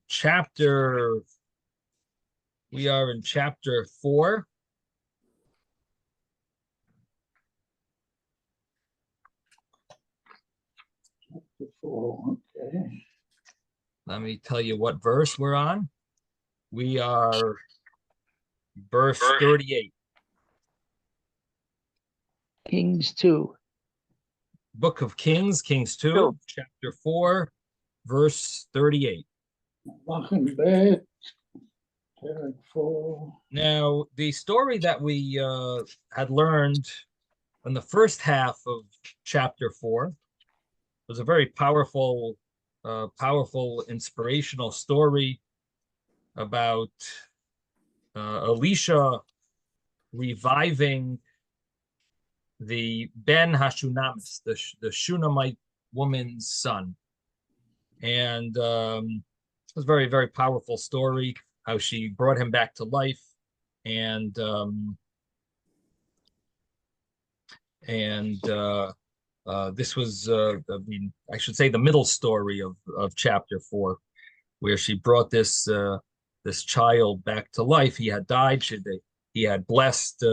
Chapter, we are in chapter 4. Okay. Let me tell you what verse we're on. We are verse 38. Kings 2. Book of Kings, Kings 2, chapter 4, verse 38. Now, the story that we had learned in the first half of chapter 4 was a very powerful, inspirational story about Elisha reviving the Ben Hashunamis, the Shunammite woman's son. And it was a very, very powerful story, how she brought him back to life. And this was, I should say, the middle story of chapter 4, where she brought this child back to life. He had died. He had blessed,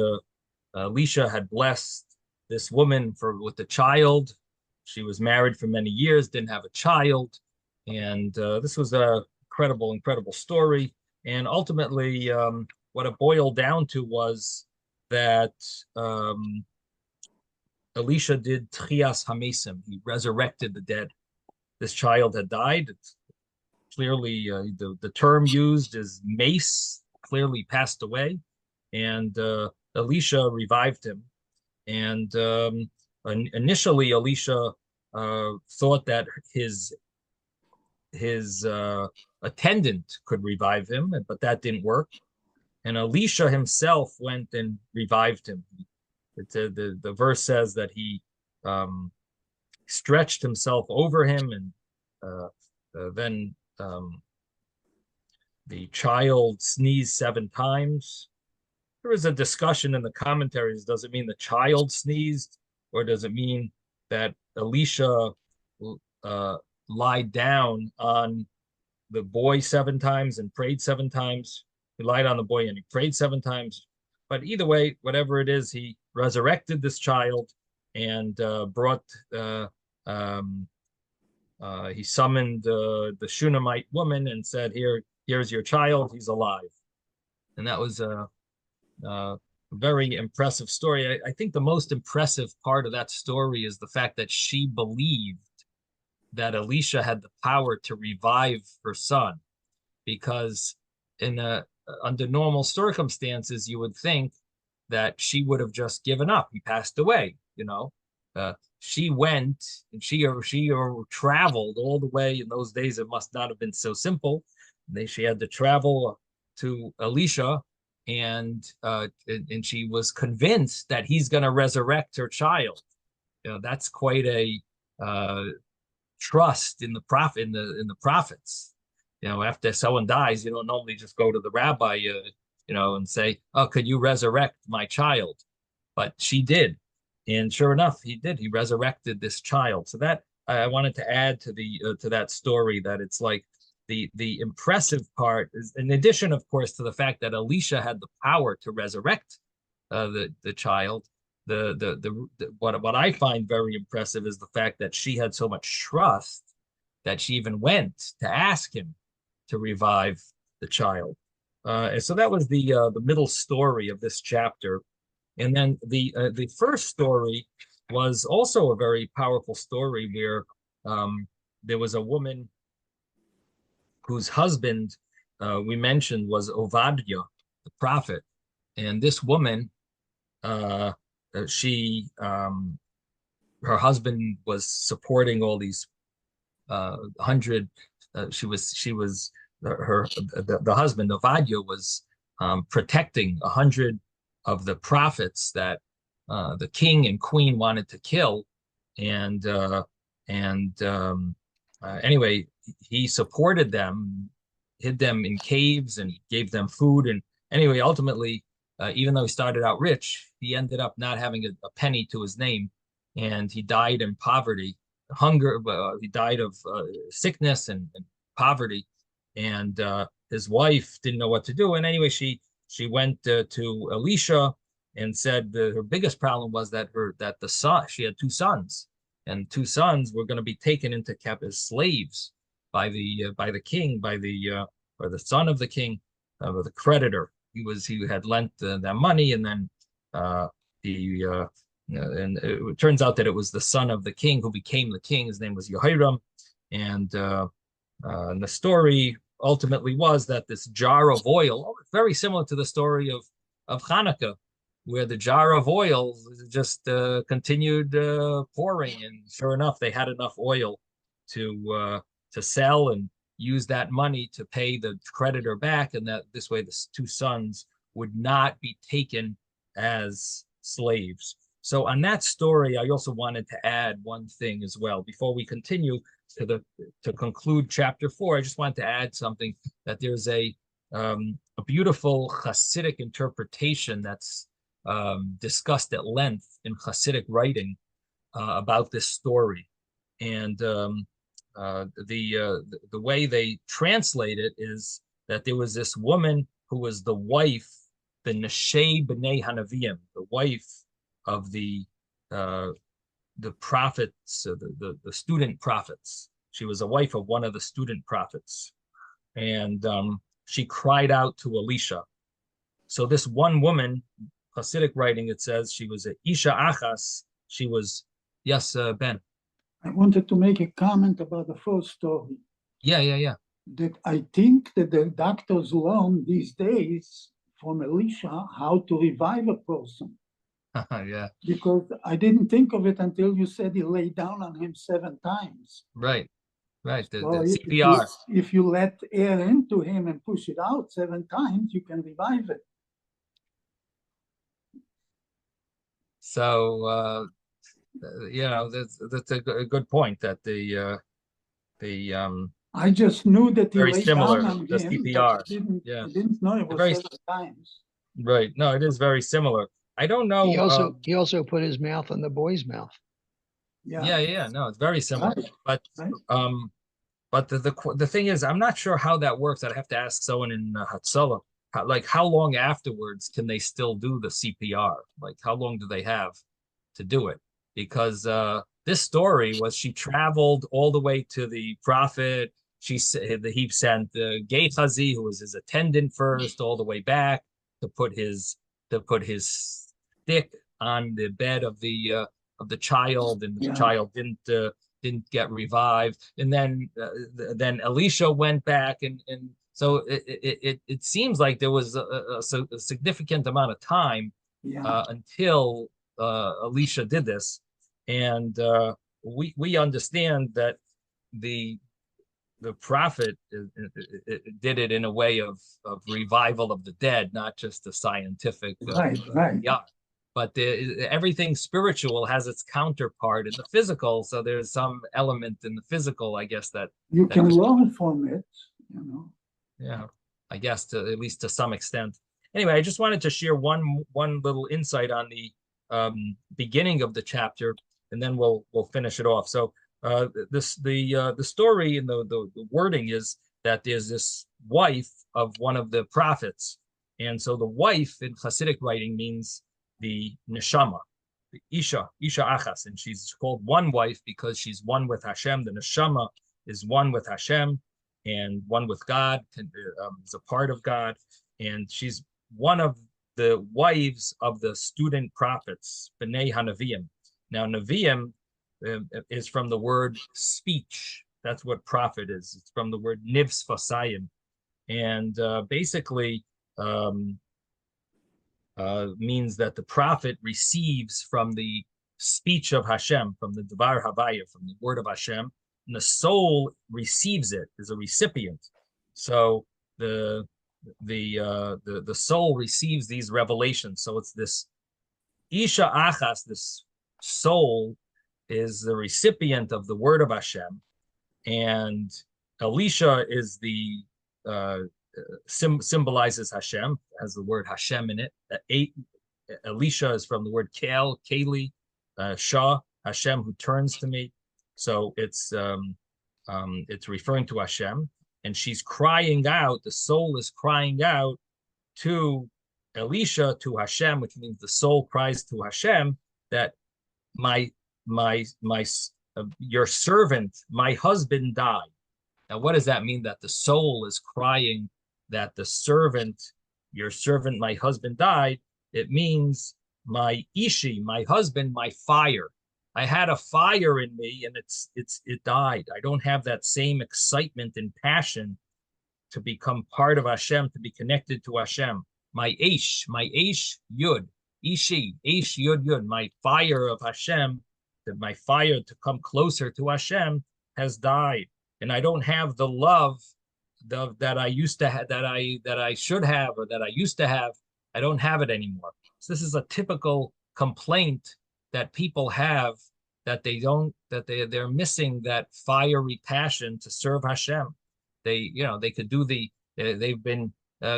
Elisha had blessed this woman with a child. She was married for many years, didn't have a child. And this was a incredible story. And ultimately, what it boiled down to was that Elisha did Tchias Hamesim. He resurrected the dead. This child had died. It's clearly, the term used is mace, clearly passed away. And Elisha revived him. And initially, Elisha thought that his attendant could revive him, but that didn't work. And Elisha himself went and revived him. The verse says that he stretched himself over him, and then the child sneezed 7 times. There was a discussion in the commentaries. Does it mean the child sneezed, or does it mean that Elisha lied down on the boy 7 times and prayed 7 times? He lied on the boy and he prayed 7 times. But either way, whatever it is, he resurrected this child and he summoned the Shunammite woman and said, here's your child. He's alive. And that was a very impressive story. I think the most impressive part of that story is the fact that she believed that Elisha had the power to revive her son, because under normal circumstances, you would think that she would have just given up. He passed away, she went and she traveled all the way. In those days, it must not have been so simple. She had to travel to Elisha, and she was convinced that he's going to resurrect her child. That's quite a trust in the prophet, in the prophets. After someone dies, you don't normally just go to the rabbi, and say, "Oh, could you resurrect my child?" But she did, and sure enough, he did. He resurrected this child. So that I wanted to add to that story, that it's like the impressive part is, in addition, of course, to the fact that Elisha had the power to resurrect the child. What I find very impressive is the fact that she had so much trust that she even went to ask him to revive the child. And so that was the middle story of this chapter. And then the first story was also a very powerful story, where there was a woman whose husband, we mentioned, was Ovadiah, the prophet. And this woman, her husband was supporting all these 100. The husband Ovadiah was protecting 100 of the prophets that the king and queen wanted to kill, and anyway, he supported them, hid them in caves, and gave them food. And anyway, ultimately, even though he started out rich, he ended up not having a penny to his name, and he died in poverty, hunger. He died of sickness and poverty. and his wife didn't know what to do. And anyway, she went to Elisha and said her biggest problem was that the son she had two sons, and two sons were going to be taken into cap as slaves by the king, or the son of the king, the creditor. He had lent that money, and then the and it turns out that it was the son of the king who became the king. His name was Yehoram, and the story ultimately was that this jar of oil, very similar to the story of Hanukkah, where the jar of oil just continued pouring, and sure enough, they had enough oil to sell and use that money to pay the creditor back, and that this way the two sons would not be taken as slaves. So on that story, I also wanted to add one thing as well before we continue to conclude chapter 4. I just wanted to add something, that there's a beautiful Hasidic interpretation that's discussed at length in Hasidic writing about this story, and the way they translate it is that there was this woman who was the wife, the Neshei B'nei Hanavim, the wife of the prophets, the student prophets. She was a wife of one of the student prophets, and she cried out to Elisha. So this one woman, Hasidic writing, it says she was a Isha Achas. She was, yes, Ben. I wanted to make a comment about the first story. Yeah. That I think that the doctors learn these days from Elisha how to revive a person. Yeah. Because I didn't think of it until you said he lay down on him 7 times. Right. The So CPR. if you let air into him and push it out 7 times, you can revive it. So that's a good point, that I just knew that he very lay similar, down on the him, CPR. but Yeah. I didn't know it was Very 7 times. Right. No, it is very similar. I don't know. He also put his mouth on the boy's mouth. Yeah. No, it's very similar. Right. But the thing is, I'm not sure how that works. I'd have to ask someone in Hatzalah. How long afterwards can they still do the CPR? Like, how long do they have to do it? Because this story was, she traveled all the way to the prophet. He sent Gehazi, who was his attendant first, all the way back to put his stick on the bed of the child, and the child didn't get revived. And then Elisha went back, and so it seems like there was a significant amount of time until Elisha did this, and we understand that the prophet did it in a way of revival of the dead, not just a scientific right. But everything spiritual has its counterpart in the physical. So there's some element in the physical, I guess, that you can could learn from it, Yeah, I guess at least to some extent. Anyway, I just wanted to share one little insight on the beginning of the chapter, and then we'll finish it off. So the story and the wording is that there's this wife of one of the prophets, and so the wife in Hasidic writing means the neshama, the Isha Achas, and she's called one wife because she's one with Hashem. The neshama is one with Hashem and one with God, is a part of God, and she's one of the wives of the student prophets, B'nai Hanavim. Now, Nevi'im is from the word speech. That's what prophet is. It's from the word nivs fasayim, and basically means that the prophet receives from the speech of Hashem, from the Devar Havaya, from the word of Hashem, and the soul receives it, is a recipient. So the soul receives these revelations. So it's this Isha Achas, this soul, is the recipient of the word of Hashem, and Elisha is the symbolizes Hashem, has the word Hashem in it. Elisha is from the word Kali, Shah, Hashem who turns to me. So it's referring to Hashem. and she's crying out. The soul is crying out to Elisha, to Hashem, which means the soul cries to Hashem that your servant, my husband died. Now, what does that mean? That the soul is crying that the servant, your servant, my husband died. It means my ishi, my husband, my fire. I had a fire in me, and it died. I don't have that same excitement and passion to become part of Hashem, to be connected to Hashem. My Aish Yud, Ishi, Aish Yud Yud, my fire of Hashem, that my fire to come closer to Hashem has died, and I don't have the love that I used to have, that I should have, or that I used to have. I don't have it anymore. So this is a typical complaint that people have, that they're missing that fiery passion to serve Hashem. They could do they've been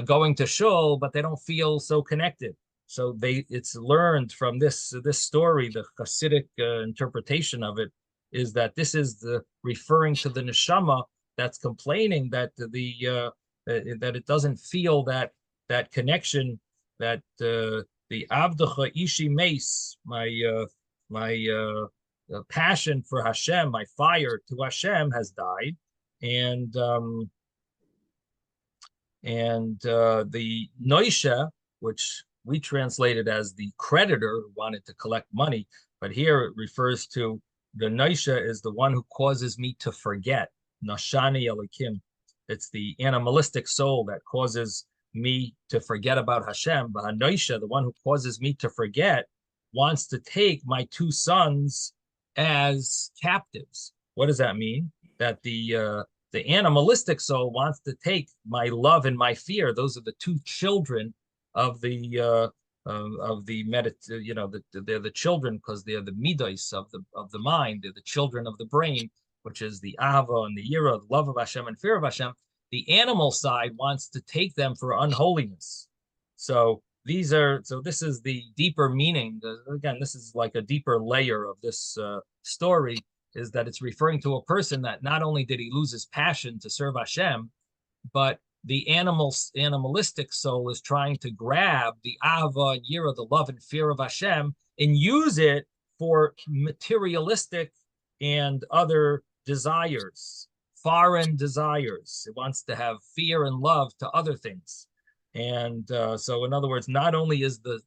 going to shul, but they don't feel so connected. So it's learned from this story. The Hasidic interpretation of it is that this is referring to the neshama that's complaining that that it doesn't feel that connection, that the avdecha ishi meis, my passion for Hashem, my fire to Hashem has died, and the noisha, which we translated as the creditor who wanted to collect money, but here it refers to the noisha is the one who causes me to forget. Nashani Elikim. It's the animalistic soul that causes me to forget about Hashem. But Hanoisha, the one who causes me to forget, wants to take my two sons as captives. What does that mean? That the animalistic soul wants to take my love and my fear. Those are the two children of the they're the children because they're the midos of the mind. They're the children of the brain, which is the ahava and the yira, the love of Hashem and fear of Hashem. The animal side wants to take them for unholiness. So this is the deeper meaning. Again, this is like a deeper layer of this story, is that it's referring to a person that not only did he lose his passion to serve Hashem, but the animalistic soul is trying to grab the ahava and yira, the love and fear of Hashem, and use it for materialistic and other desires, foreign desires. It wants to have fear and love to other things. And so in other words, not only is the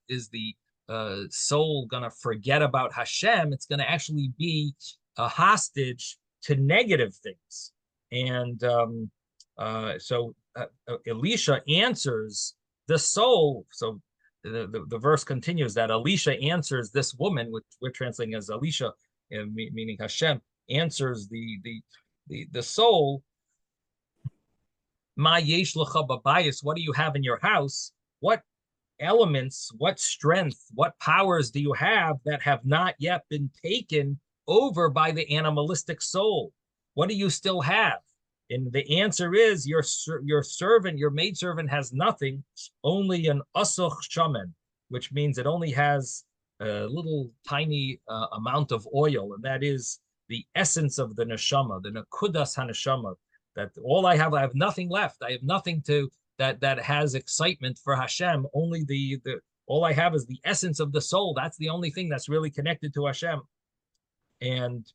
soul going to forget about Hashem, it's going to actually be a hostage to negative things. And so Elisha answers the soul. So the verse continues that Elisha answers this woman, which we're translating as Elisha, meaning Hashem, answers the soul. Ma yesh lecha babayis, what do you have in your house? What elements, what strength, what powers do you have that have not yet been taken over by the animalistic soul? What do you still have? And the answer is your servant, your maidservant has nothing, only an asuch shaman, which means it only has a little tiny amount of oil, and that is the essence of the neshama, the nekudas haneshama. That all I have nothing left. I have nothing that has excitement for Hashem. Only the all I have is the essence of the soul. That's the only thing that's really connected to Hashem. And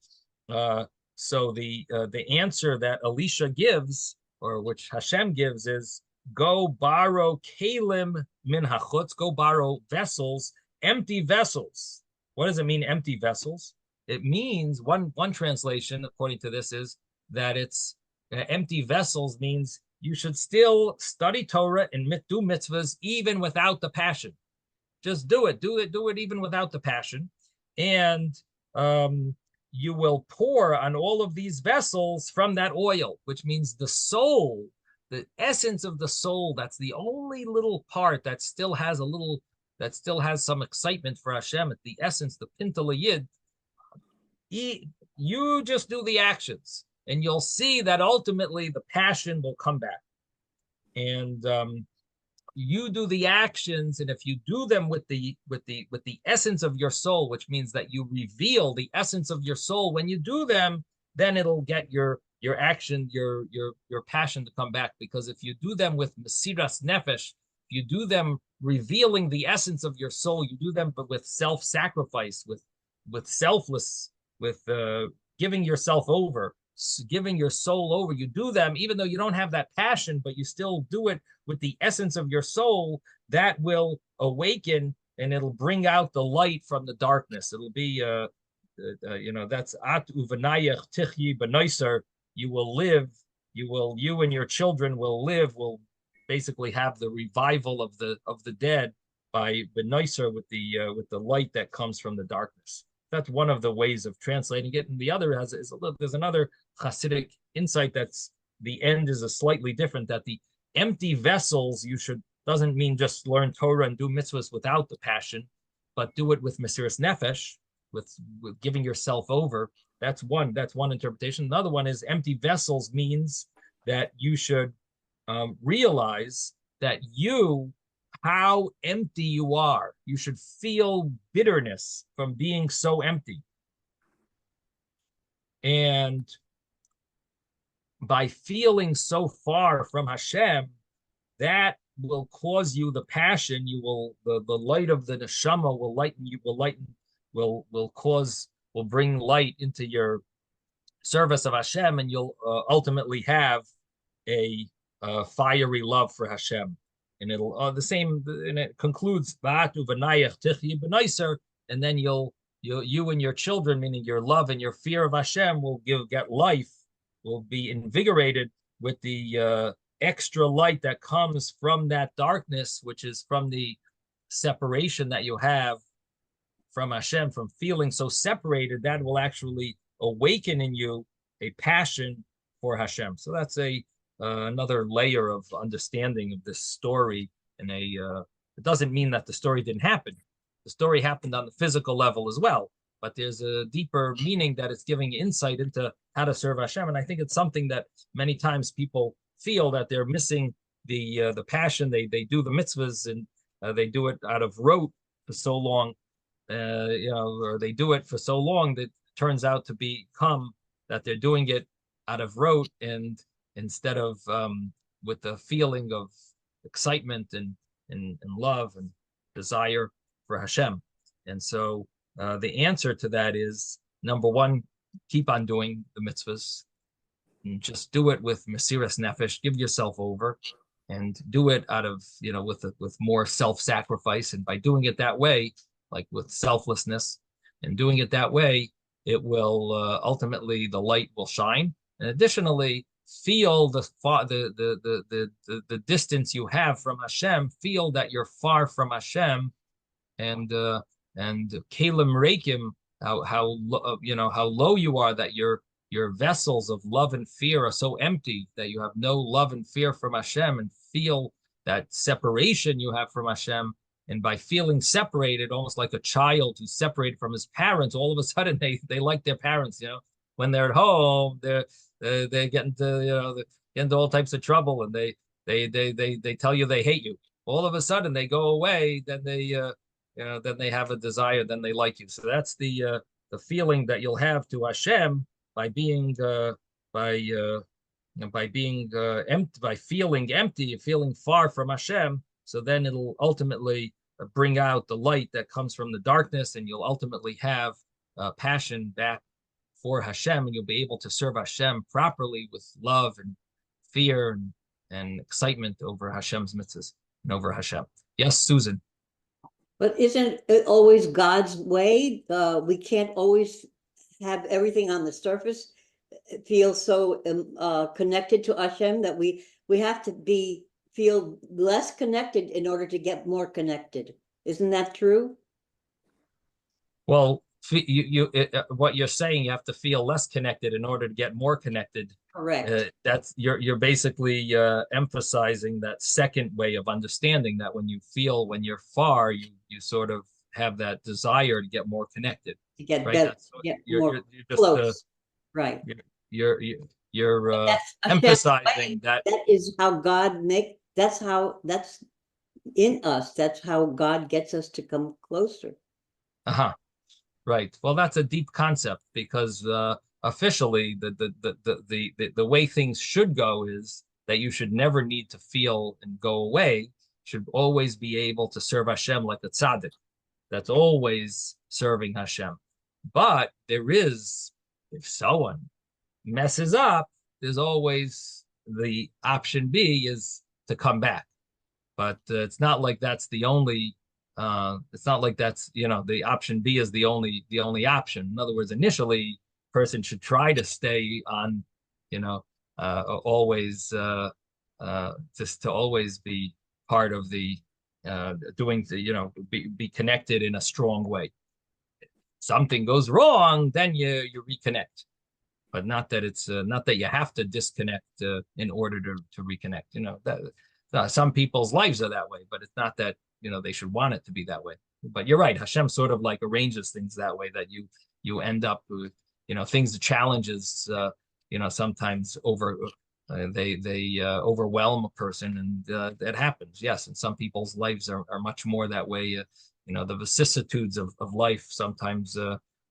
so the answer that Elisha gives, or which Hashem gives, is go borrow kalim min hachutz, go borrow vessels, empty vessels. What does it mean, empty vessels? It means one translation, according to this, is that it's empty vessels means you should still study Torah and do mitzvahs even without the passion. Just do it even without the passion, and you will pour on all of these vessels from that oil, which means the soul, the essence of the soul. That's the only little part that still has some excitement for Hashem. It's the essence, the pintal yid. You just do the actions, and you'll see that ultimately the passion will come back. And you do the actions, and if you do them with the essence of your soul, which means that you reveal the essence of your soul when you do them, then it'll get your your action, your passion to come back. Because if you do them with mesiras nefesh, you do them revealing the essence of your soul, you do them but with self-sacrifice, with selfless, with giving yourself over, giving your soul over. You do them even though you don't have that passion, but you still do it with the essence of your soul. That will awaken, and it'll bring out the light from the darkness. It'll be that's at uvanayach tichyi benoiser. You will live. You and your children will live. Will basically have the revival of the dead by benoiser, with the light that comes from the darkness. That's one of the ways of translating it. And the other there's another Hasidic insight that's the end is a slightly different, that the empty vessels doesn't mean just learn Torah and do mitzvahs without the passion, but do it with mesiras nefesh, with giving yourself over. That's one interpretation. Another one is empty vessels means that you should realize that how empty you are. You should feel bitterness from being so empty. And by feeling so far from Hashem, that will cause you the passion. You will the light of the neshama will lighten you. Will bring light into your service of Hashem, and you'll ultimately have a fiery love for Hashem. And it'll the same. And it concludes and then you and your children, meaning your love and your fear of Hashem, will get life, will be invigorated with the extra light that comes from that darkness, which is from the separation that you have from Hashem, from feeling so separated. That will actually awaken in you a passion for Hashem. So that's another layer of understanding of this story. And it doesn't mean that the story didn't happen. The story happened on the physical level as well, but there's a deeper meaning that it's giving insight into how to serve Hashem. And I think it's something that many times people feel that they're missing the passion. They do the mitzvahs and they do it out of rote for so long, or they do it for so long that it turns out to become that they're doing it out of rote, and instead of with the feeling of excitement and love and desire for Hashem. And so the answer to that is, number one, keep on doing the mitzvahs, and just do it with mesiras nefesh, give yourself over, and do it out of, with more self-sacrifice. And by doing it that way, like with selflessness and doing it that way, it will ultimately, the light will shine. And additionally, feel the distance you have from Hashem. Feel that you're far from Hashem, and kalim reikim, how low you are, that your vessels of love and fear are so empty that you have no love and fear from Hashem, and feel that separation you have from Hashem. And by feeling separated, almost like a child who's separated from his parents, all of a sudden they like their parents. When they're at home, they get into get into all types of trouble, and they tell you they hate you. All of a sudden they go away. Then then they have a desire. Then they like you. So that's the feeling that you'll have to Hashem by being empty, by feeling empty, feeling far from Hashem. So then it'll ultimately bring out the light that comes from the darkness, and you'll ultimately have passion back for Hashem, and you'll be able to serve Hashem properly with love and fear and excitement over Hashem's mitzvahs and over Hashem. Yes, Susan. But isn't it always God's way? We can't always have everything on the surface feel so connected to Hashem that we have to feel less connected in order to get more connected. Isn't that true? Well, what you're saying, you have to feel less connected in order to get more connected. Correct. That's you're basically emphasizing that second way of understanding, that when you're far, you sort of have that desire to get more connected. To get right? better, you're just close. Right. You're emphasizing that is how God that's in us. That's how God gets us to come closer. Right. Well, that's a deep concept, because officially, the way things should go is that you should never need to feel and go away. Should always be able to serve Hashem like a tzaddik. That's always serving Hashem. But there is, if someone messes up, there's always the option B is to come back. But it's not like that's the only. It's not like that's, the option B is the only option. In other words, initially, person should try to stay on, always just to always be part of the doing the, be connected in a strong way. If something goes wrong, then you reconnect, but not that it's not that you have to disconnect in order to reconnect. That some people's lives are that way, but it's not that they should want it to be that way. But you're right, Hashem sort of like arranges things that way, that you end up with things, the challenges sometimes they overwhelm a person, and that happens. Yes, and some people's lives are much more that way. The vicissitudes of life sometimes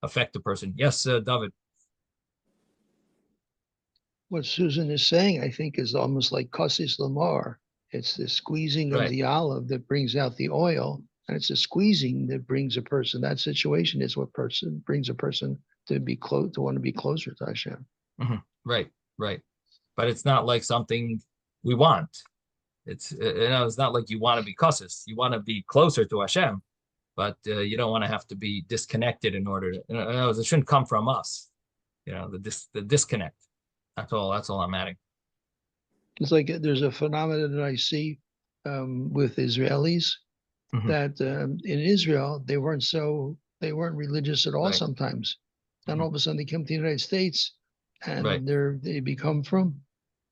affect a person. Yes, David. What Susan is saying, I think, is almost like Kossis Lamar. It's the squeezing of the olive that brings out the oil, and it's the squeezing that brings a person. That situation is what brings a person to be close, to want to be closer to Hashem. Mm-hmm. Right. But it's not like something we want. It's it's not like you want to be kossis. You want to be closer to Hashem, but you don't want to have to be disconnected in order to. It shouldn't come from us. The disconnect. That's all I'm adding. It's like there's a phenomenon that I see with Israelis, Mhm. that in Israel they weren't religious at all sometimes. Then all of a sudden they come to the United States and they become from.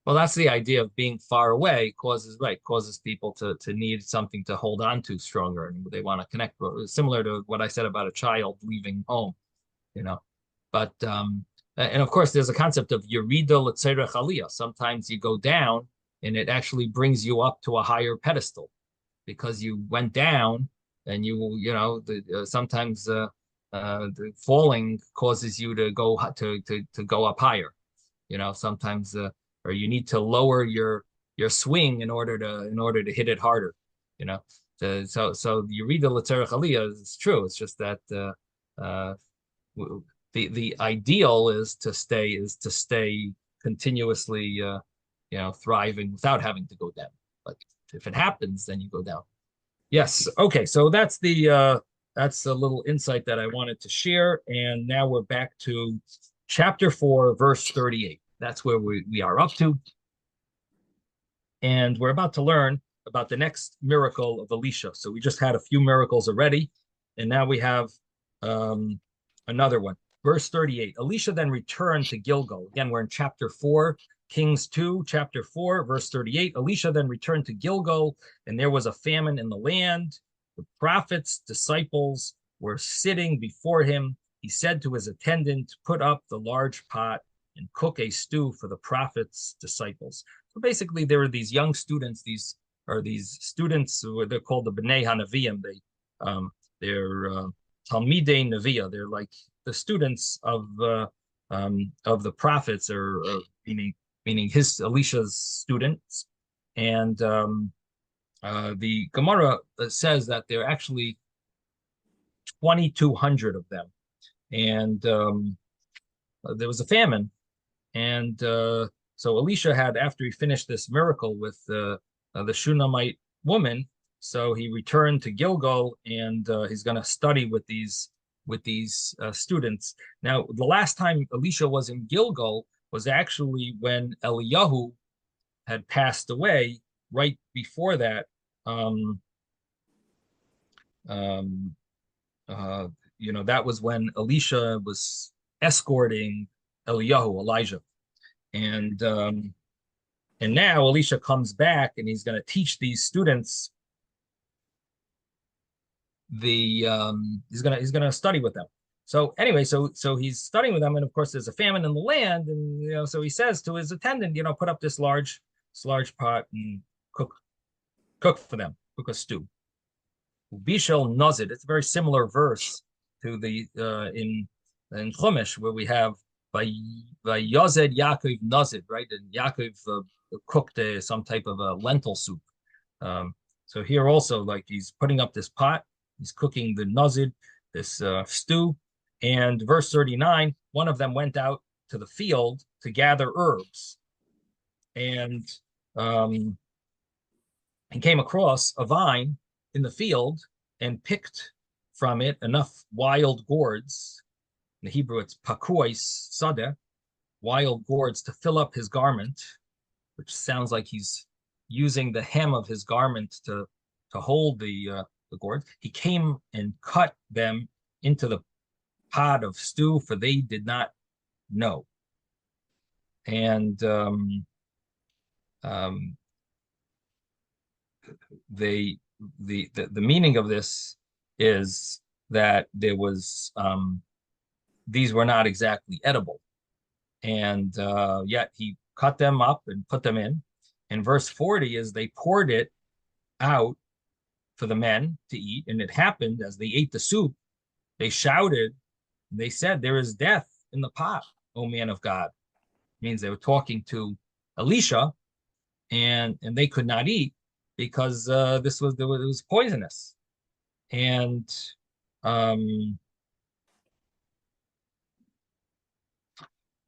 Well, that's the idea of being far away causes people to need something to hold on to stronger, and they want to connect. Similar to what I said about a child leaving home, But and of course, there's a concept of yerida l'tzerech aliyah. Sometimes you go down, and it actually brings you up to a higher pedestal, because you went down, and sometimes the falling causes you to go go up higher. Sometimes or you need to lower your swing in order to hit it harder. So yerida l'tzerech aliyah is true. It's just that the ideal is to stay continuously thriving without having to go down. But if it happens, then you go down. Yes. Okay. So that's a little insight that I wanted to share. And now we're back to chapter 4, verse 38. That's where we are up to. And we're about to learn about the next miracle of Elisha. So we just had a few miracles already, and now we have another one. Verse 38, Elisha then returned to Gilgal. Again, we're in chapter 4, Kings 2, chapter 4, verse 38. Elisha then returned to Gilgal, and there was a famine in the land. The prophet's disciples were sitting before him. He said to his attendant, put up the large pot and cook a stew for the prophet's disciples. So basically, there were these young students, these students, they're called the B'nai HaNeviim. They're Talmidei Neviah. They're like the students of the prophets, or meaning Elisha's students. And the Gemara says that there are actually 2,200 of them. And there was a famine. And so Elisha had, after he finished this miracle with the Shunammite woman, so he returned to Gilgal, and he's going to study with these students. Now, the last time Elisha was in Gilgal was actually when Eliyahu had passed away. Right before that, that was when Elisha was escorting Elijah, and now Elisha comes back, and he's going to teach these students. He's gonna study with them. So anyway, so he's studying with them, and of course there's a famine in the land, and so he says to his attendant, put up this large pot and cook for them, cook a stew. Bishel Nozid. It's a very similar verse to the in Chumash, where we have by Yozed Yaakov Nozid, right? And Yaakov cooked some type of a lentil soup. So here also, like he's putting up this pot, he's cooking the Nozid, this stew. And verse 39, one of them went out to the field to gather herbs. And he came across a vine in the field and picked from it enough wild gourds. In the Hebrew, it's pakuos sadeh, wild gourds, to fill up his garment, which sounds like he's using the hem of his garment to hold the gourds. He came and cut them into the pot of stew, for they did not know. And the meaning of this is that there was these were not exactly edible, and yet he cut them up and put them in. And verse 40 is they poured it out for the men to eat, and it happened as they ate the soup, they shouted, they said, "There is death in the pot, O man of God." It means they were talking to Elisha, and they could not eat because it was poisonous. And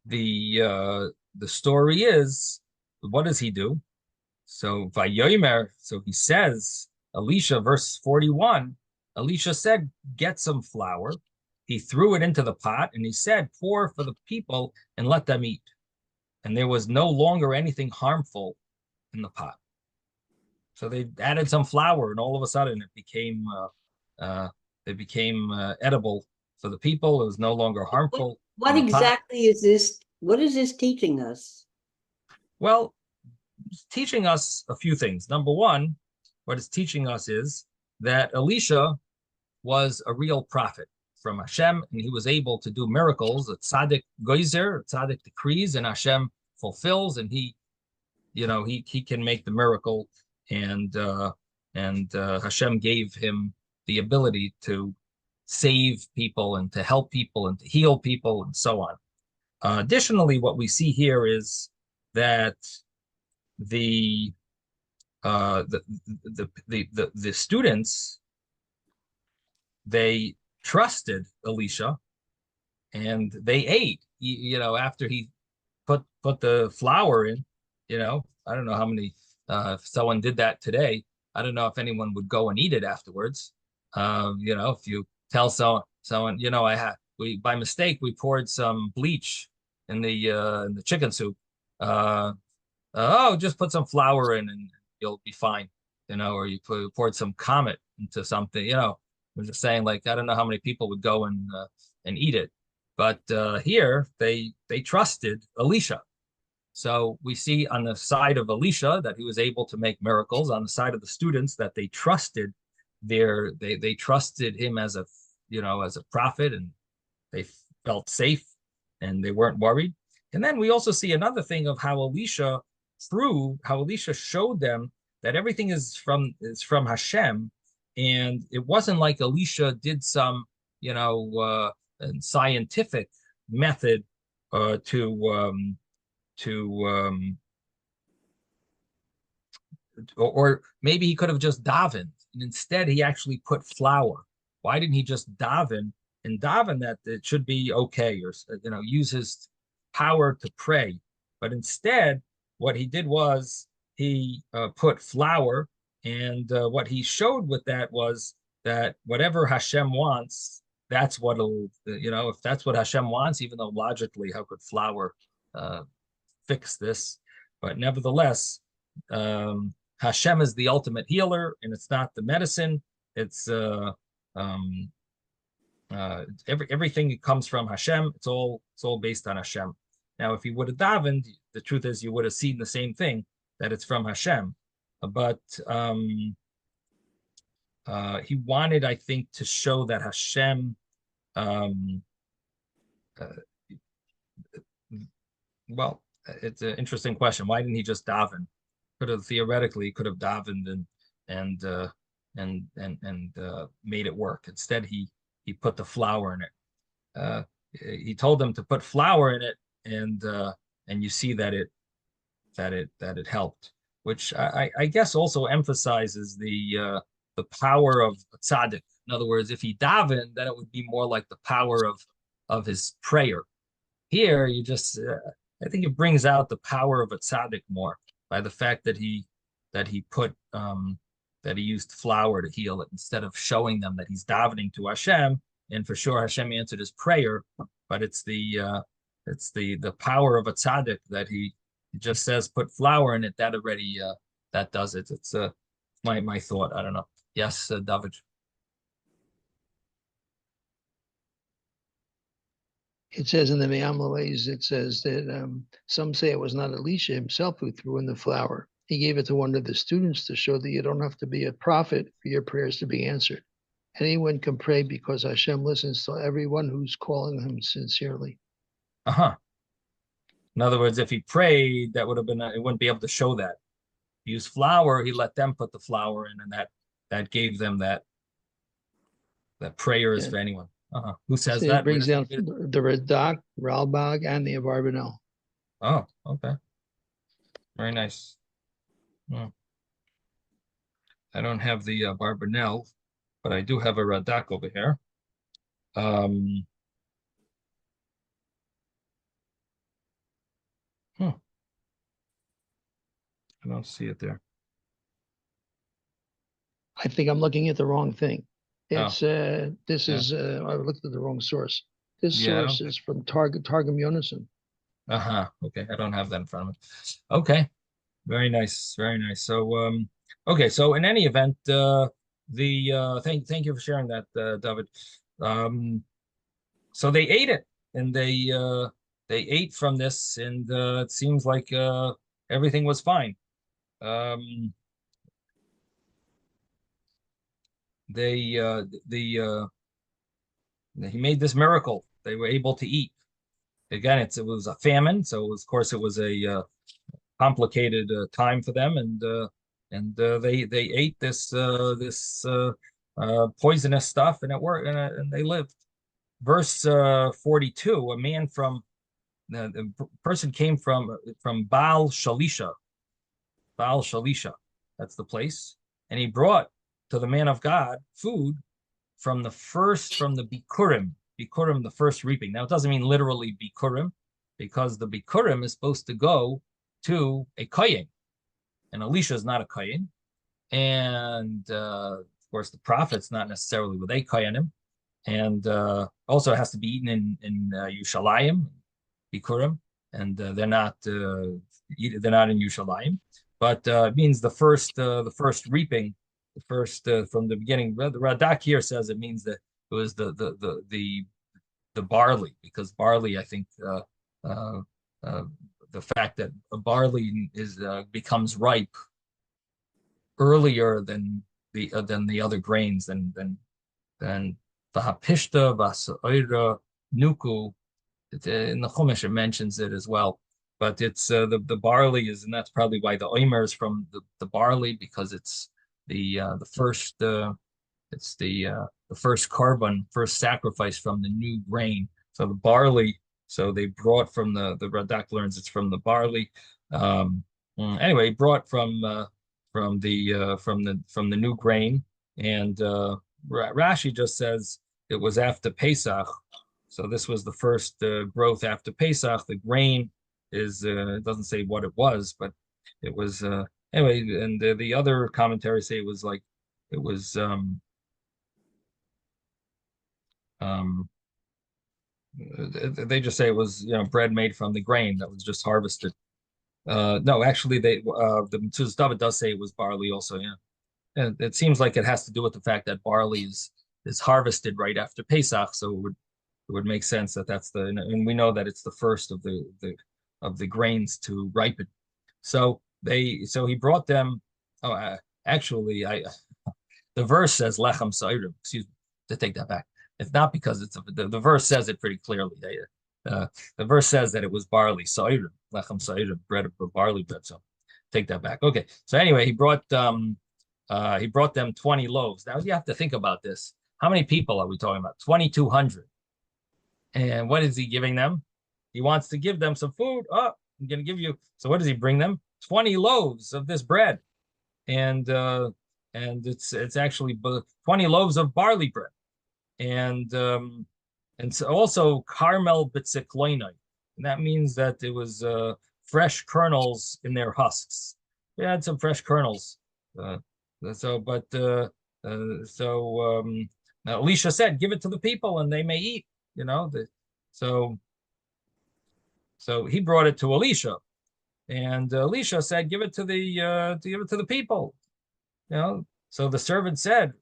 the story is, what does he do? So Vayomer, so he says, Elisha, verse 41, Elisha said, "Get some flour." He threw it into the pot and he said, "Pour for the people and let them eat." And there was no longer anything harmful in the pot. So they added some flour, and all of a sudden it became edible for the people. It was no longer harmful. What exactly is this? What is this teaching us? Well, it's teaching us a few things. Number one, what it's teaching us is that Elisha was a real prophet from Hashem, and he was able to do miracles. A tzaddik goizer, a tzaddik decrees, and Hashem fulfills, and he can make the miracle, and Hashem gave him the ability to save people and to help people and to heal people and so on. Additionally, what we see here is that the students, they trusted Elisha and they ate. After he put the flour in. I don't know how many. If someone did that today, I don't know if anyone would go and eat it afterwards. If you tell someone, we by mistake we poured some bleach in the chicken soup. Just put some flour in and you'll be fine. Or you poured some Comet into something. I'm just saying, like, I don't know how many people would go and eat it, but here they trusted Elisha. So we see on the side of Elisha that he was able to make miracles. On the side of the students, that they trusted they trusted him as a prophet, and they felt safe and they weren't worried. And then we also see another thing of how Elisha showed them that everything is from Hashem, and it wasn't like Elisha did some scientific method or maybe he could have just davened, and instead he actually put flour. Why didn't he just daven that it should be okay, or use his power to pray? But instead, what he did was he put flour, and what he showed with that was that whatever Hashem wants, that's what'll, if that's what Hashem wants, even though logically, how could flour fix this? But nevertheless, Hashem is the ultimate healer, and it's not the medicine. It's everything that comes from Hashem. It's all based on Hashem. Now, if he would have davened, the truth is you would have seen the same thing, that it's from Hashem. But he wanted, I think, to show that Hashem. Well, it's an interesting question. Why didn't he just daven? Theoretically could have davened and made it work. Instead, he put the flour in it. he told them to put flour in it, and you see that it helped, which I guess also emphasizes the power of tzaddik. In other words, if he davened, then it would be more like the power of his prayer. Here, you just I think it brings out the power of a tzaddik more by the fact that he put that he used flour to heal it instead of showing them that he's davening to Hashem. And for sure, Hashem answered his prayer, but it's the power of a tzaddik that he just says put flour in it. That already that does it. It's my thought. I don't know. Yes, David. It says in the Me'amalays, it says that some say it was not Elisha himself who threw in the flour. He gave it to one of the students to show that you don't have to be a prophet for your prayers to be answered. Anyone can pray because Hashem listens to everyone who's calling him sincerely. Uh-huh. In other words, if he prayed, that would have been, it wouldn't be able to show that. He used flour, he let them put the flour in, and that gave them that prayer is for anyone. Uh-huh. Who says So that? it brings down the Radak, Ralbag, and the Abarbanel. Oh, okay. Very nice. I don't have the Barbanel, but I do have a Radak over here. I don't see it there. I think I'm looking at the wrong thing. It's this Yeah. is I looked at the wrong source. This Yeah, source is from Targum Yonason. Uh-huh. Okay, I don't have that in front of me. Okay. Very nice. Very nice. So okay, so in any event, thank you for sharing that, David. So they ate it, and they ate from this, and it seems like everything was fine. He made this miracle. They were able to eat. Again, it was a famine, so of course it was a complicated time for them, and they ate this poisonous stuff, and it worked, and they lived. Verse 42: a man from the person came from Baal Shalisha. Baal Shalisha, that's the place, and he brought to the man of God food from the Bikurim. Bikurim, the first reaping. Now, it doesn't mean literally Bikurim, because the Bikurim is supposed to go to a Kohen, and Elisha is not a Kohen. And of course, the prophet's not necessarily with a Kohenim, and also it has to be eaten in Yushalayim, Bikurim, and they're not in Yushalayim, but it means the first reaping, the first from the beginning. The Radak here says it means that it was the barley, because barley, I think, the fact that barley becomes ripe earlier than the other grains, than v'hapishta v'asa'ira nuku. In the Chumash it mentions it as well, but it's the barley is, and that's probably why the omer is from the barley, because it's the first carbon, first sacrifice from the new grain. So the barley, so they brought from the Radak learns it's from the barley. Anyway, brought from the new grain, and Rashi just says it was after Pesach. So this was the first growth after Pesach. The grain is it doesn't say what it was, but it was anyway. And the other commentaries say it was like it was they just say it was bread made from the grain that was just harvested. No, actually, the Metzudas David does say it was barley also. Yeah, and it seems like it has to do with the fact that barley is harvested right after Pesach, so it would make sense that that's and we know that it's the first of the grains to ripen. So he brought them. Oh, actually, the verse says lechem sa'irim. Excuse me, to take that back. It's not because it's the verse says it pretty clearly. The verse says that it was barley sa'irim, lechem sa'irim, bread of barley bread. So take that back. Okay. So anyway, he brought them 20 loaves. Now you have to think about this. How many people are we talking about? 2,200. And what is he giving them? He wants to give them some food. Oh, I'm going to give you. So what does he bring them? 20 loaves of this bread. And it's actually 20 loaves of barley bread. And so also Carmel Bitzikloinai. And that means that it was fresh kernels in their husks. They had some fresh kernels. Elisha said, give it to the people and they may eat, so he brought it to Elisha, and Elisha said, give it to the people, So the servant said,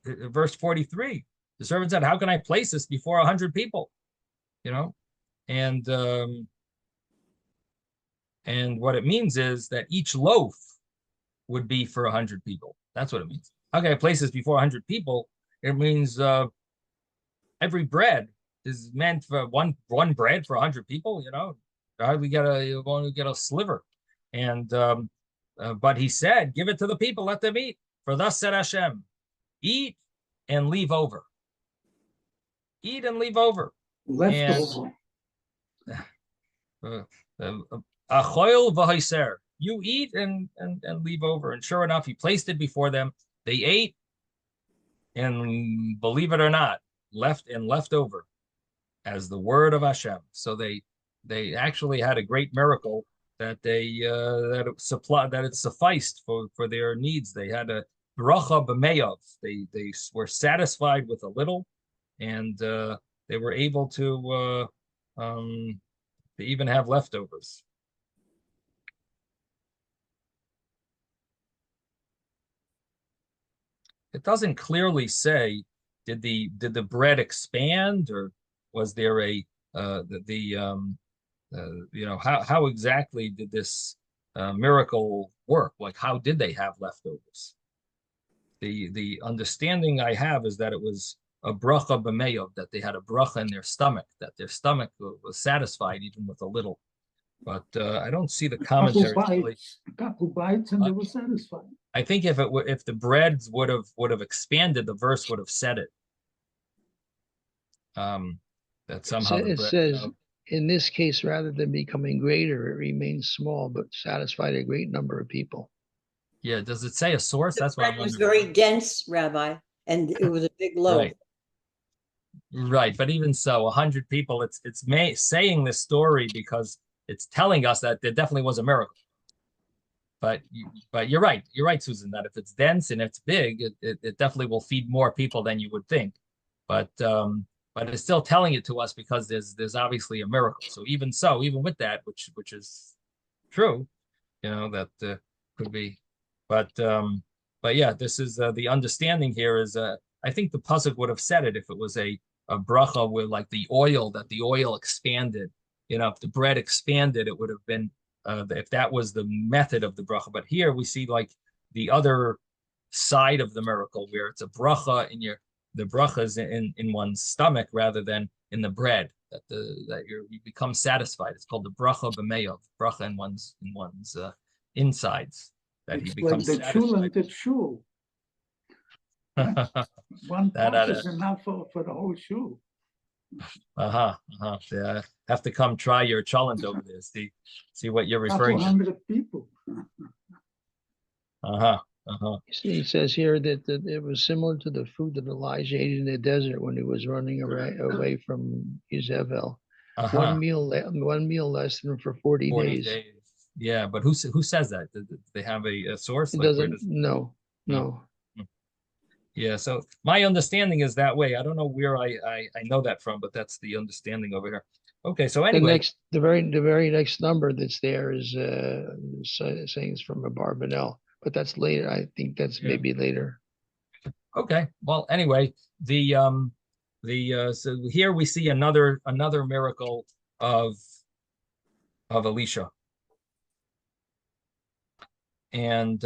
verse 43, the servant said, how can I place this before 100 people? And what it means is that each loaf would be for 100 people. That's what it means. How can I place this before 100 people? It means every bread is meant for one bread for 100 people. Hardly you only get a sliver. And but he said, give it to the people, let them eat. For thus said Hashem, eat and leave over. Eat and leave over. Leftover. Achoil v'haiser. You eat and leave over. And sure enough, he placed it before them. They ate, and believe it or not, left over as the word of Hashem. So they actually had a great miracle that it sufficed for their needs. They had a bracha b'meyav. They were satisfied with a little, and they were able to even have leftovers. It doesn't clearly say, did the bread expand, or was there how exactly did this miracle work? Like, how did they have leftovers? The understanding I have is that it was a bracha b'meyav, that they had a bracha in their stomach, that their stomach was satisfied even with a little. But I don't see the commentary. A couple bites and they were satisfied. I think if the breads would have expanded, the verse would have said it. That somehow it says, in this case, rather than becoming greater, it remains small, but satisfied a great number of people. Yeah, does it say a source? That's what I'm wondering. It was very dense, Rabbi, and it was a big loaf. Right, but even so, 100 people. It's saying this story because it's telling us that there definitely was a miracle. But you're right, Susan, that if it's dense and it's big, it definitely will feed more people than you would think. But it's still telling it to us because there's obviously a miracle. So even with that, which is true, that could be. But yeah, this is the understanding here is I think the pasuk would have said it if it was a bracha with like the oil, that the oil expanded. If the bread expanded, it would have been if that was the method of the bracha. But here we see like the other side of the miracle, where it's a bracha the bracha is in one's stomach rather than in the bread, that you become satisfied. It's called the bracha b'meyav, bracha in one's insides, that he becomes like the satisfied. The shul. One pot is enough for the whole shul. Yeah, have to come try your cholent over there. See what you're referring to. 100 people. He says here that it was similar to the food that Elijah ate in the desert when he was running away from Jezebel. One meal less than for 40 days. Yeah, but who says that? Did they have a source? It doesn't. No. Yeah, so my understanding is that way. I don't know where I know that from, but that's the understanding over here. Okay, so anyway, the very next number that's there is saying it's from a Barbanel, but that's later. I think that's maybe later. Okay, well, anyway, so here we see another miracle of Elisha, and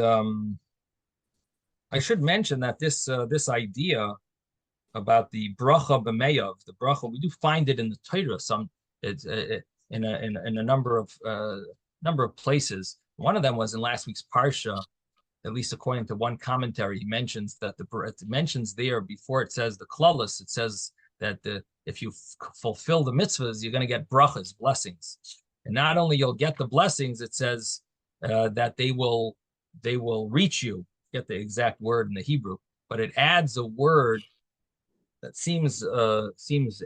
I should mention that this idea about the bracha b'meyav, the bracha, we do find it in the Torah. It's in a number of places. One of them was in last week's parsha. At least according to one commentary, he mentions that it mentions there before it says the klalos. It says that if you fulfill the mitzvahs, you're going to get brachas, blessings. And not only you'll get the blessings, it says that they will reach you. Get the exact word in the Hebrew, but it adds a word that seems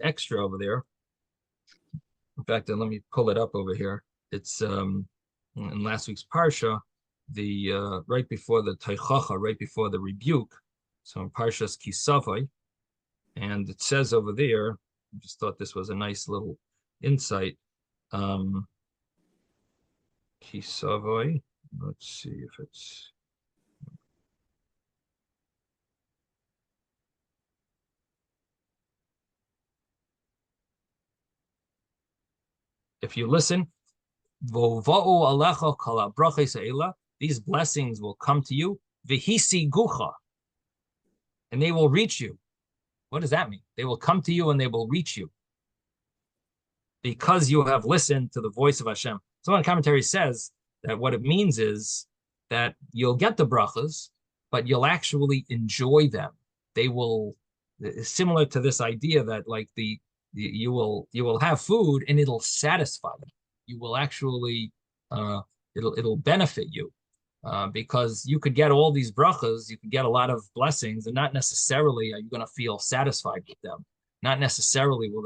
extra over there. In fact, let me pull it up over here. It's in last week's parsha, the right before the teichacha, right before the rebuke. So in Parshas Kisavai, and it says over there, I just thought this was a nice little insight. Kisavai, let's see if it's. If you listen, these blessings will come to you, and they will reach you. What does that mean? They will come to you and they will reach you because you have listened to the voice of Hashem. So one commentary says that what it means is that you'll get the brachas, but you'll actually enjoy them. They will, similar to this idea that like you will have food and it'll satisfy you. You will actually it'll benefit you because you could get all these brachas, you could get a lot of blessings, and not necessarily are you going to feel satisfied with them. Not necessarily will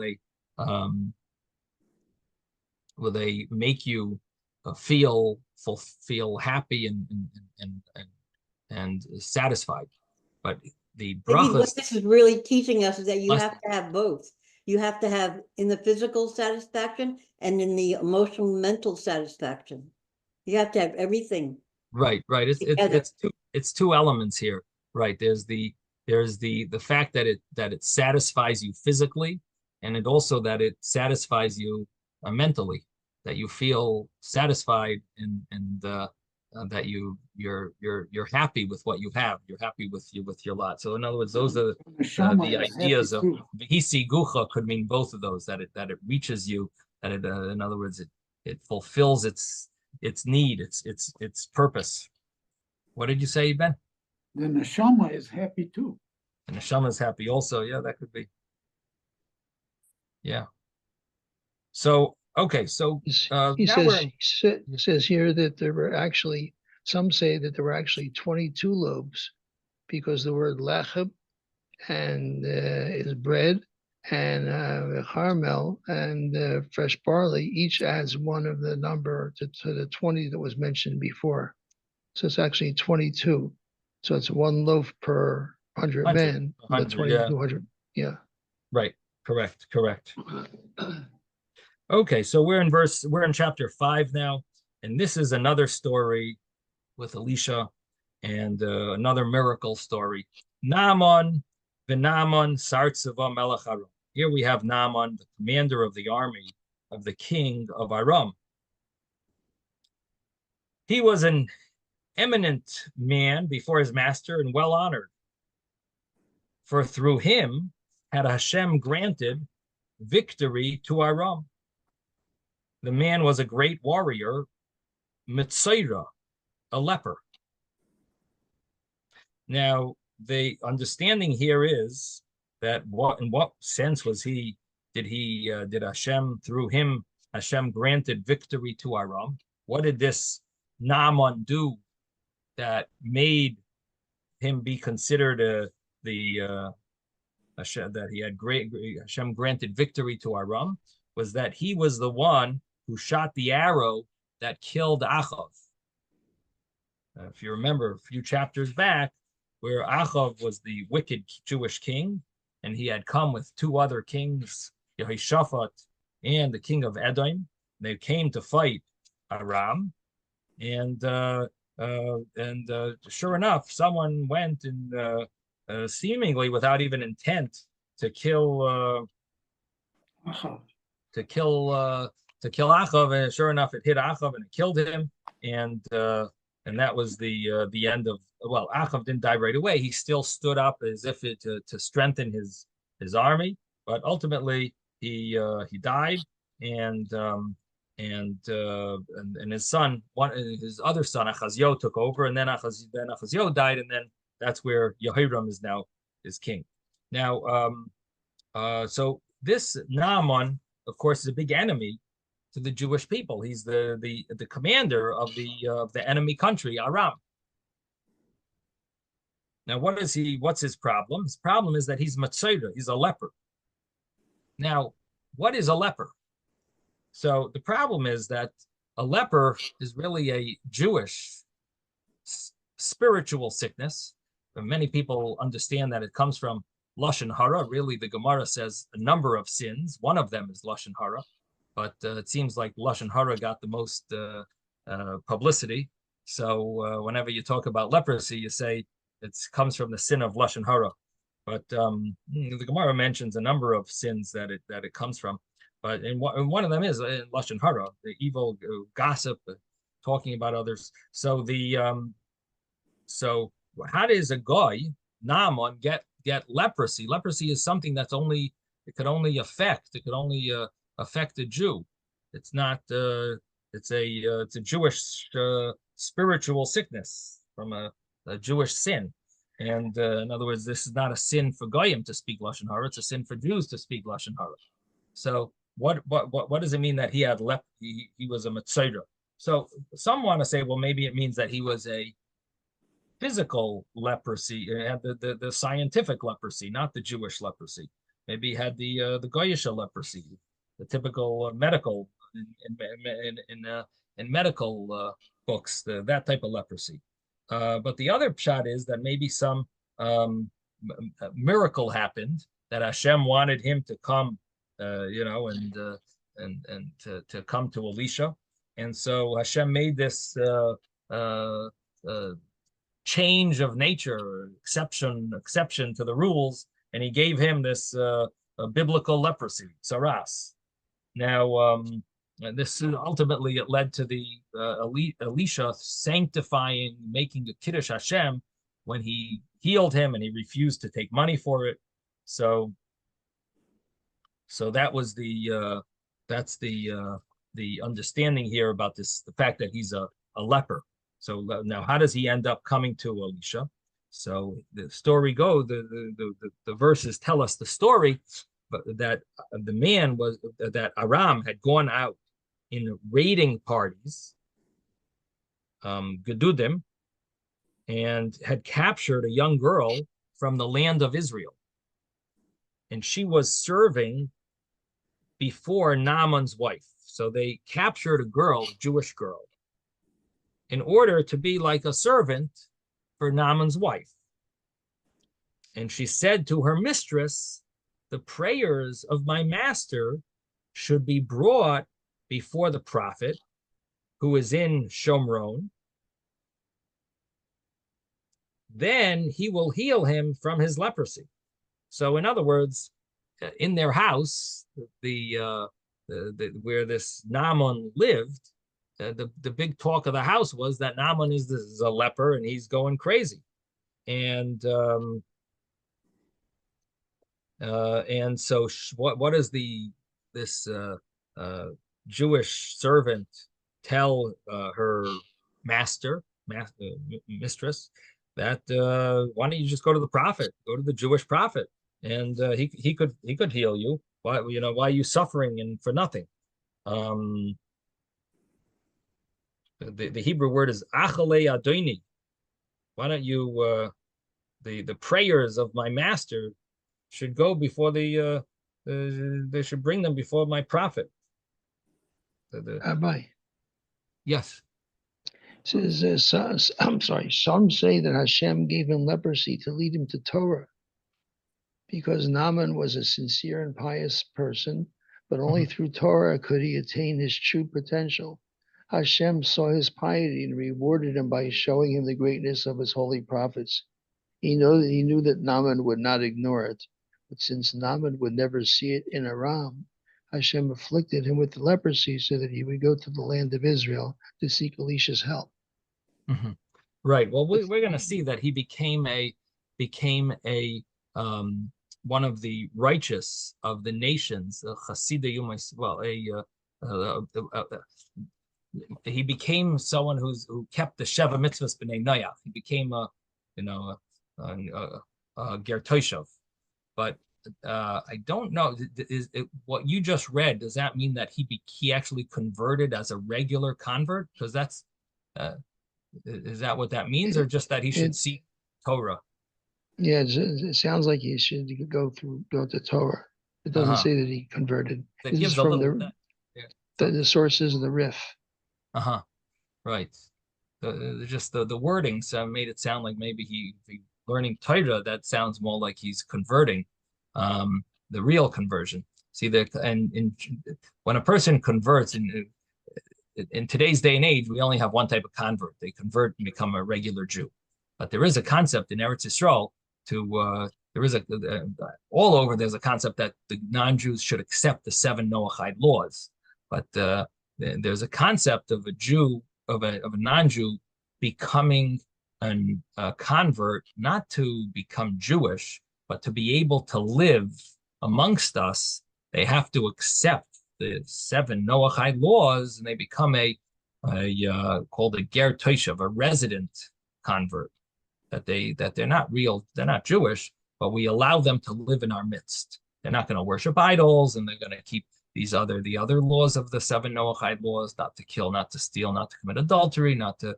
they make you feel happy and satisfied. But the brachas. What this is really teaching us is that you have to have both. You have to have in the physical satisfaction and in the emotional, mental satisfaction. You have to have everything. Right. It's two elements here. Right. There's the fact that it satisfies you physically, and it also that it satisfies you mentally, that you feel satisfied and that you're happy with what you have. You're happy with your lot. So in other words, those are the ideas of v'hisi gucha could mean both of those. That it reaches you. That it in other words it fulfills its need, its purpose. What did you say, Ben? The neshama is happy too. The neshama is happy also. Yeah, that could be. Yeah. So okay, so he says here that there were actually, some say that there were actually 22 loaves, because the word lechem and is bread, and charmel and fresh barley each adds one of the number to the 20 that was mentioned before. So it's actually 22. So it's one loaf per 100 men. 200. Yeah. Right. Correct. Okay, so we're in chapter 5 now, and this is another story with Elisha and another miracle story. Naaman v'Naaman sartzava melech Aram. Here we have Naaman, the commander of the army of the king of Aram. He was an eminent man before his master and well honored, for through him had Hashem granted victory to Aram. The man was a great warrior, Mitzaira, a leper. Now, the understanding here is that in what sense did Hashem, through him, Hashem granted victory to Aram? What did this Naaman do that made him be considered Hashem, that he had Hashem granted victory to Aram? Was that he was the one who shot the arrow that killed Achav. If you remember a few chapters back, where Achav was the wicked Jewish king, and he had come with two other kings, Yehoshaphat and the king of Edom. They came to fight Aram, and sure enough, someone went and seemingly without even intent to kill Achav. To kill Achav, and sure enough, it hit Achav and it killed him, and that was the end of. Well, Achav didn't die right away. He still stood up as if to strengthen his army, but ultimately he died, and his son, his other son Achazio took over, and then Achazio died, and then that's where Yehoram is now king. Now, so this Naaman, of course, is a big enemy to the Jewish people. He's the commander of the enemy country, Aram. Now, what's his problem? His problem is that he's Matzeda, he's a leper. Now, what is a leper? So the problem is that a leper is really a Jewish spiritual sickness. And many people understand that it comes from Lashon Hara. Really, the Gemara says a number of sins. One of them is Lashon Hara, but it seems like Lashon Hara got the most publicity. So whenever you talk about leprosy, you say it comes from the sin of Lashon Hara. But the Gemara mentions a number of sins that it comes from. But and one of them is Lashon Hara, the evil gossip, talking about others. So so how does a guy Naaman get leprosy? Leprosy is something it could only affect a Jew. It's not it's a Jewish spiritual sickness from a Jewish sin. And in other words, this is not a sin for goyim to speak Lashon Hara. It's a sin for Jews to speak Lashon Hara. So what does it mean that he had he was a Matzera? So some want to say, well, maybe it means that he was a physical leprosy, had the scientific leprosy, not the Jewish leprosy. Maybe he had the Goyish leprosy, the typical medical in medical books, that type of leprosy. But the other shot is that maybe some miracle happened, that Hashem wanted him to come, and to come to Elisha, and so Hashem made this change of nature, exception to the rules, and he gave him this biblical leprosy, saras. Now, this ultimately it led to the Elisha sanctifying, making a kiddush Hashem when he healed him, and he refused to take money for it. So that was that's the understanding here about this, the fact that he's a leper. So now, how does he end up coming to Elisha? So the story goes, the verses tell us the story, but that the man that Aram had gone out in raiding parties, Gedudim, and had captured a young girl from the land of Israel. And she was serving before Naaman's wife. So they captured a girl, a Jewish girl, in order to be like a servant for Naaman's wife. And she said to her mistress, the prayers of my master should be brought before the prophet who is in Shomron. Then he will heal him from his leprosy. So in other words, in their house, where this Naaman lived, the big talk of the house was that Naaman is a leper and he's going crazy. And so what does this Jewish servant tell her mistress? That why don't you just go to the prophet, go to the Jewish prophet, and he could heal you. Why are you suffering and for nothing? The Hebrew word is achale adoni. Why don't you the prayers of my master should go before they should bring them before my prophet. Rabbi. Yes. Says, I'm sorry, some say that Hashem gave him leprosy to lead him to Torah, because Naaman was a sincere and pious person, but only through Torah could he attain his true potential. Hashem saw his piety and rewarded him by showing him the greatness of his holy prophets. He knew that Naaman would not ignore it, but since Naaman would never see it in Aram, Hashem afflicted him with leprosy so that he would go to the land of Israel to seek Elisha's help. Mm-hmm. Right. Well, we're going to see that he became a one of the righteous of the nations, he became someone who kept the Sheva mitzvahs b'nei Noach. He became a Ger Toshav. But I don't know. Is it, what you just read, does that mean that he actually converted as a regular convert? Because that's uh, is that what that means, or It, just that he should it seek Torah? yeah, it sounds like he should go to Torah. It doesn't Uh-huh. say that he converted. That This is gives a from little yeah. the sources of the Rif. Uh-huh. Right. Just the wordings made it sound like maybe he learning Torah. That sounds more like he's converting, the real conversion. See, when a person converts in today's day and age, we only have one type of convert. They convert and become a regular Jew. But there is a concept in Eretz Yisrael there is all over there's a concept that the non-Jews should accept the 7 Noahide laws. But there's a concept of a Jew, of a non-Jew becoming a convert, not to become Jewish, but to be able to live amongst us. They have to accept the 7 Noahide laws, and they become called a ger toshav, a resident convert. That they're not real, they're not Jewish, but we allow them to live in our midst. They're not going to worship idols, and they're going to keep the other laws of the 7 Noahide laws: not to kill, not to steal, not to commit adultery, not to,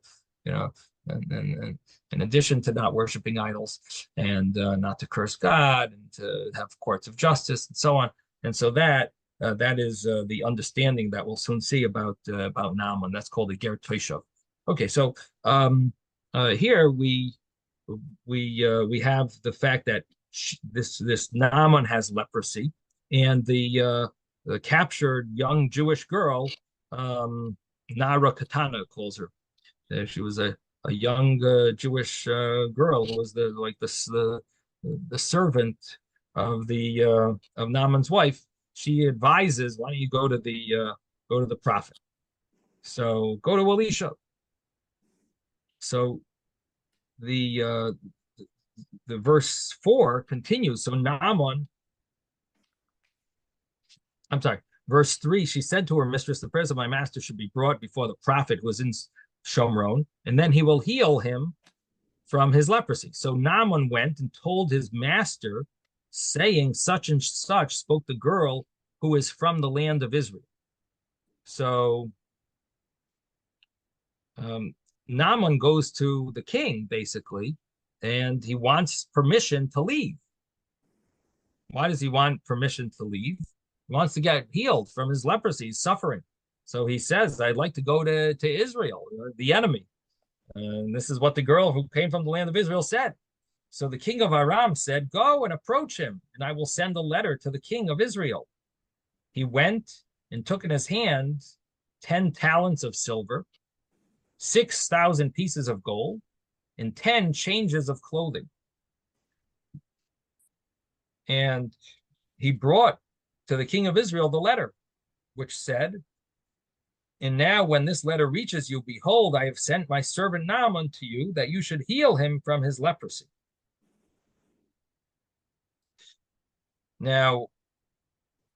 and in addition to not worshiping idols, and not to curse God, and to have courts of justice, and so on. And so that is the understanding that we'll soon see about Naaman. That's called a ger toshav. Okay, so here we have the fact that this Naaman has leprosy, and the captured young Jewish girl, Nara Katana calls her. She was a young Jewish girl who was the servant of Naaman's wife. She advises, why don't you go to the prophet? So go to Elisha. So the verse 4 continues. So Naaman, I'm sorry, verse 3, she said to her mistress, the prayers of my master should be brought before the prophet who was in Shomron, and then he will heal him from his leprosy. So Naaman went and told his master, saying, such and such spoke the girl who is from the land of Israel. So Naaman goes to the king, basically, and he wants permission to leave. Why does he want permission to leave? He wants to get healed from his leprosy. He's suffering. So he says, I'd like to go to Israel, the enemy. And this is what the girl who came from the land of Israel said. So the king of Aram said, go and approach him, and I will send a letter to the king of Israel. He went and took in his hand 10 talents of silver, 6,000 pieces of gold, and 10 changes of clothing. And he brought to the king of Israel the letter, which said, and now when this letter reaches you, behold, I have sent my servant Naaman to you, that you should heal him from his leprosy. Now,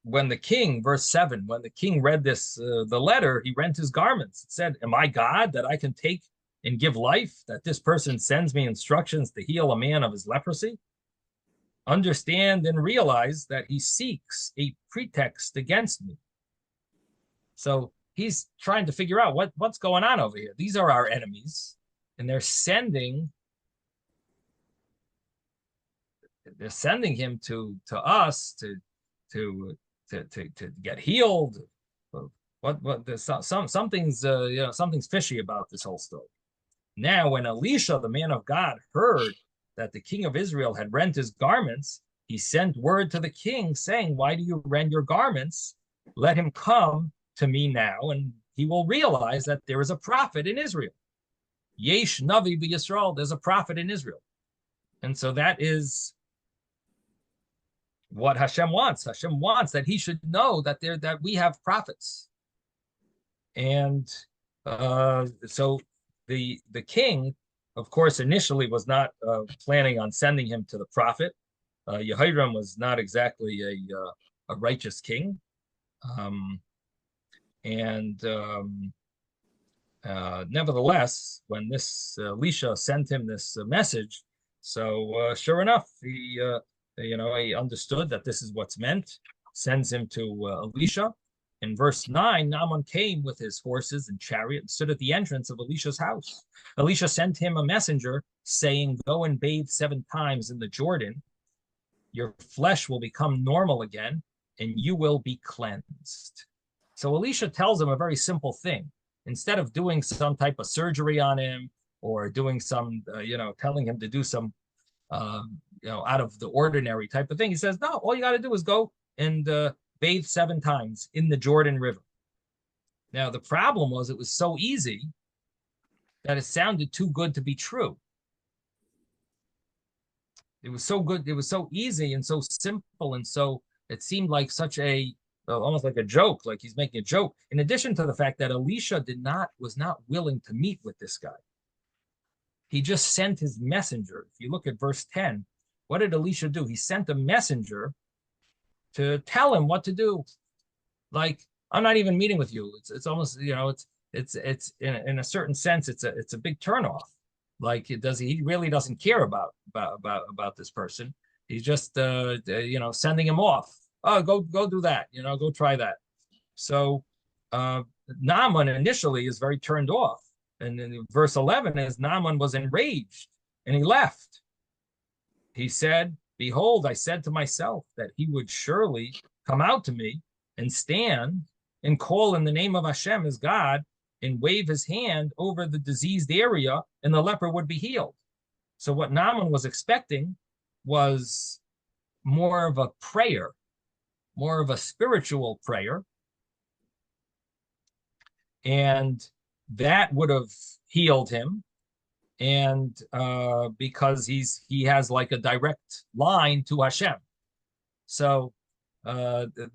when the king, verse 7, when the king read this, the letter, he rent his garments. It said, am I God that I can take and give life, that this person sends me instructions to heal a man of his leprosy? Understand and realize that he seeks a pretext against me. So he's trying to figure out what's going on over here. These are our enemies, and they're sending him to us to get healed. Something's something's fishy about this whole story. Now, when Elisha, the man of God, heard that the king of Israel had rent his garments, he sent word to the king, saying, why do you rend your garments? Let him come to me now, and he will realize that there is a prophet in Israel. Yesh Navi b'Yisrael, there's a prophet in Israel. And so that is what Hashem wants. Hashem wants that he should know that we have prophets. And so the king, of course, initially was not planning on sending him to the prophet. Yehoram was not exactly a righteous king. Nevertheless, when this Elisha sent him this message, so sure enough, he understood that this is what's meant, sends him to Elisha. In verse 9, Naaman came with his horses and chariot and stood at the entrance of Elisha's house. Elisha sent him a messenger saying, go and bathe 7 times in the Jordan. Your flesh will become normal again and you will be cleansed. So Elisha tells him a very simple thing. Instead of doing some type of surgery on him or doing some, telling him to do some, out of the ordinary type of thing, he says, no, all you got to do is go and bathe 7 times in the Jordan River. Now, the problem was it was so easy that it sounded too good to be true. It was so good. It was so easy and so simple. And so it seemed like such almost like a joke, like he's making a joke. In addition to the fact that Elisha was not willing to meet with this guy. He just sent his messenger. If you look at verse 10, what did Elisha do? He sent a messenger to tell him what to do. Like, I'm not even meeting with you. It's almost, it's in a certain sense, it's a big turnoff. Like he really doesn't care about this person. He's just sending him off. Oh, go do that. Go try that. So Naaman initially is very turned off. And in verse 11 is Naaman was enraged and he left. He said, behold, I said to myself that he would surely come out to me and stand and call in the name of Hashem, his God, and wave his hand over the diseased area, and the leper would be healed. So what Naaman was expecting was more of a prayer, more of a spiritual prayer. And that would have healed him. And because he has like a direct line to Hashem. So the